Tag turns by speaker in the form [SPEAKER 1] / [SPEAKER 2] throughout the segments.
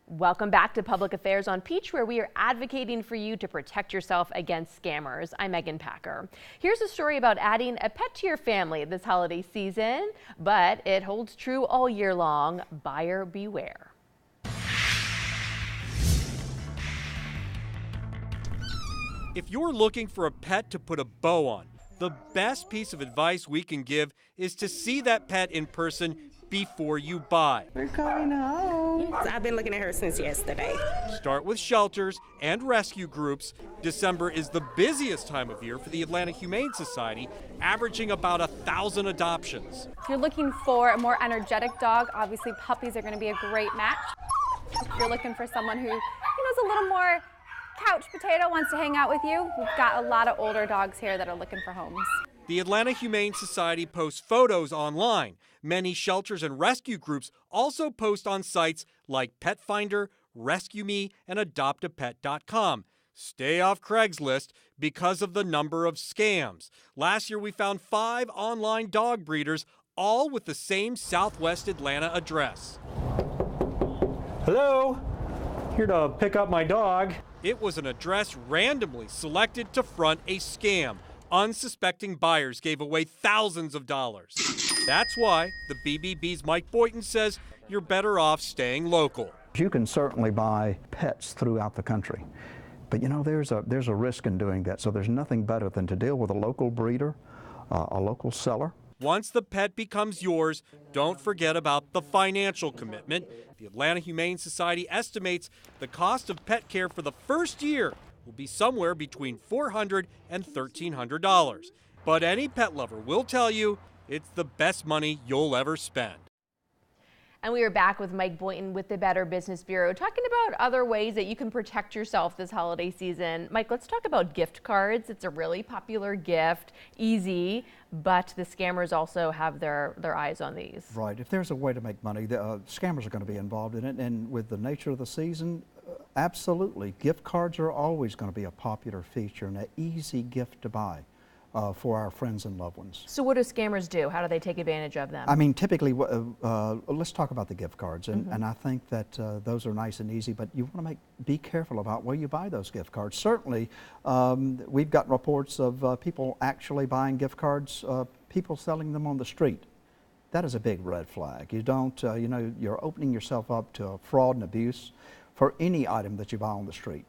[SPEAKER 1] Welcome back to Public Affairs on Peach, where we are advocating for you to protect yourself against scammers. I'm Megan Packer. Here's a story about adding a pet to your family this holiday season, but it holds true all year long. Buyer beware.
[SPEAKER 2] If you're looking for a pet to put a bow on, the best piece of advice we can give is to see that pet in person before you buy.
[SPEAKER 3] We're coming home.
[SPEAKER 4] I've been looking at her since yesterday.
[SPEAKER 2] Start with shelters and rescue groups. December is the busiest time of year for the Atlanta Humane Society, averaging about 1,000 adoptions.
[SPEAKER 5] If you're looking for a more energetic dog, obviously puppies are going to be a great match. If you're looking for someone who, is a little more couch potato, wants to hang out with you, we've got a lot of older dogs here that are looking for homes.
[SPEAKER 2] The Atlanta Humane Society posts photos online. Many shelters and rescue groups also post on sites like Pet Finder, Rescue Me, and AdoptAPet.com. Stay off Craigslist because of the number of scams. Last year we found 5 online dog breeders, all with the same Southwest Atlanta address.
[SPEAKER 6] Hello, here to pick up my dog.
[SPEAKER 2] It was an address randomly selected to front a scam. Unsuspecting buyers gave away thousands of dollars. That's why the BBB's Mike Boynton says you're better off staying local.
[SPEAKER 7] You can certainly buy pets throughout the country, but there's a risk in doing that. So there's nothing better than to deal with a local breeder, a local seller.
[SPEAKER 2] Once the pet becomes yours, don't forget about the financial commitment. The Atlanta Humane Society estimates the cost of pet care for the first year will be somewhere between $400 and $1,300. But any pet lover will tell you it's the best money you'll ever spend.
[SPEAKER 1] And we are back with Mike Boynton with the Better Business Bureau, talking about other ways that you can protect yourself this holiday season. Mike, let's talk about gift cards. It's a really popular gift, easy, but the scammers also have their eyes on these.
[SPEAKER 7] Right. If there's a way to make money, the scammers are going to be involved in it. And with the nature of the season, absolutely. Gift cards are always going to be a popular feature and an easy gift to buy for our friends and loved ones.
[SPEAKER 1] So what do scammers do? How do they take advantage of them?
[SPEAKER 7] I mean, typically, let's talk about the gift cards. And I think that those are nice and easy, but you want to be careful about where you buy those gift cards. Certainly, we've gotten reports of people actually buying gift cards, people selling them on the street. That is a big red flag. You don't, you're opening yourself up to fraud and abuse for any item that you buy on the street.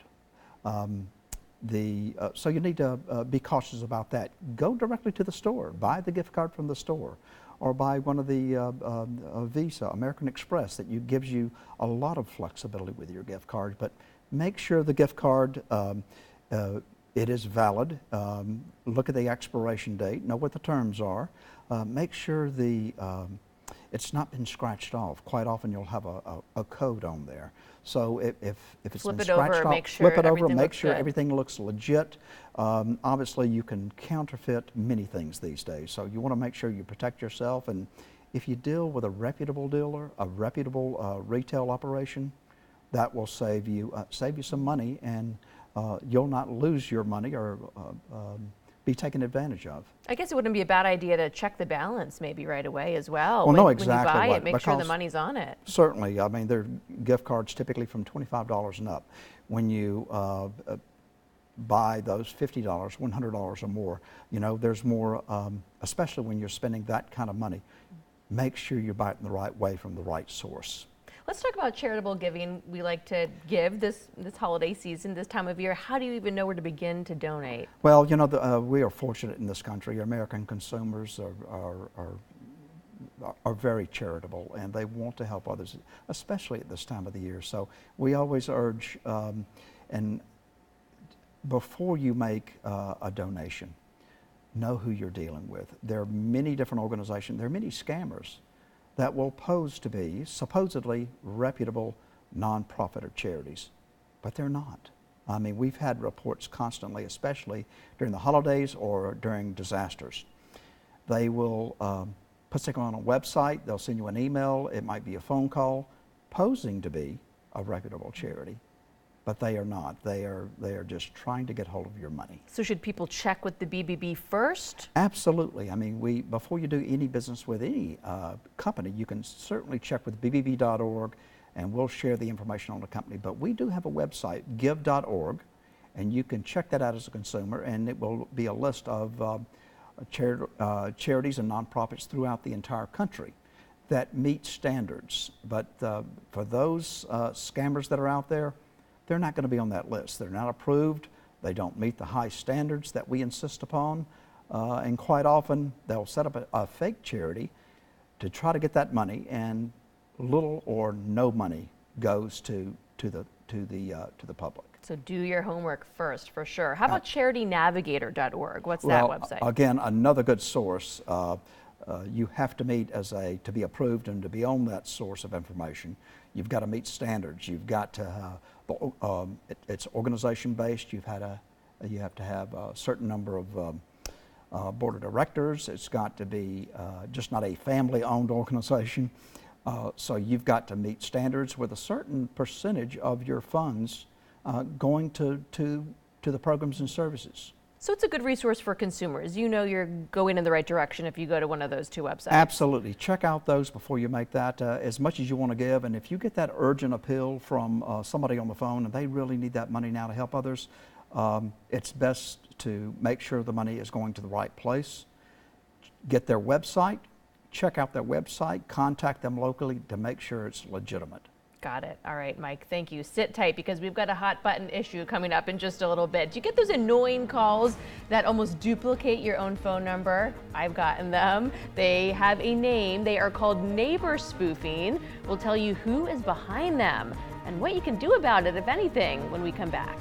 [SPEAKER 7] So you need to be cautious about that. Go directly to the store. Buy the gift card from the store, or buy one of the Visa, American Express, that gives you a lot of flexibility with your gift card. But make sure the gift card it is valid. Look at the expiration date. Know what the terms are. Make sure it's not been scratched off. Quite often you'll have a code on there. So if it's
[SPEAKER 1] flip
[SPEAKER 7] been
[SPEAKER 1] it over,
[SPEAKER 7] scratched off,
[SPEAKER 1] make sure
[SPEAKER 7] flip it over,
[SPEAKER 1] everything
[SPEAKER 7] make
[SPEAKER 1] looks
[SPEAKER 7] sure
[SPEAKER 1] good.
[SPEAKER 7] everything looks legit. Obviously you can counterfeit many things these days, so you want to make sure you protect yourself. And if you deal with a reputable dealer, a reputable retail operation, that will save you some money, and you'll not lose your money or be taken advantage of.
[SPEAKER 1] I guess it wouldn't be a bad idea to check the balance maybe right away as well.
[SPEAKER 7] Well, no, exactly.
[SPEAKER 1] When you buy
[SPEAKER 7] right,
[SPEAKER 1] it, make sure the money's on it.
[SPEAKER 7] Certainly. I mean, there are gift cards typically from $25 and up. When you buy those $50, $100 or more, there's more, especially when you're spending that kind of money. Make sure you buy it in the right way from the right source.
[SPEAKER 1] Let's talk about charitable giving. We like to give this holiday season, this time of year. How do you even know where to begin to donate?
[SPEAKER 7] Well, we are fortunate in this country. American consumers are very charitable, and they want to help others, especially at this time of the year. So we always urge, and before you make a donation, know who you're dealing with. There are many different organizations. There are many scammers that will pose to be supposedly reputable nonprofit or charities, but they're not. I mean, we've had reports constantly, especially during the holidays or during disasters. They will put something on a website, they'll send you an email, it might be a phone call, posing to be a reputable charity, but they are not. They are just trying to get hold of your money.
[SPEAKER 1] So should people check with the BBB first?
[SPEAKER 7] Absolutely. I mean, before you do any business with any company, you can certainly check with bbb.org and we'll share the information on the company. But we do have a website, give.org, and you can check that out as a consumer, and it will be a list of charities and nonprofits throughout the entire country that meet standards. But for those scammers that are out there, they're not going to be on that list. They're not approved. They don't meet the high standards that we insist upon. And quite often, they'll set up a fake charity to try to get that money, and little or no money goes to the public.
[SPEAKER 1] So do your homework first, for sure. How about charitynavigator.org? What's that website?
[SPEAKER 7] Again, another good source. You have to meet to be approved and to be on that source of information. You've got to meet standards. You've got to it's organization based. You have to have a certain number of board of directors. It's got to be just not a family-owned organization. So you've got to meet standards with a certain percentage of your funds going to the programs and services.
[SPEAKER 1] So it's a good resource for consumers. You know you're going in the right direction if you go to one of those two websites.
[SPEAKER 7] Absolutely. Check out those before you make that as much as you want to give. And if you get that urgent appeal from somebody on the phone and they really need that money now to help others, it's best to make sure the money is going to the right place. Get their website, check out their website, contact them locally to make sure it's legitimate.
[SPEAKER 1] Got it. All right, Mike, thank you. Sit tight because we've got a hot button issue coming up in just a little bit. Do you get those annoying calls that almost duplicate your own phone number? I've gotten them. They have a name. They are called neighbor spoofing. We'll tell you who is behind them and what you can do about it, if anything, when we come back.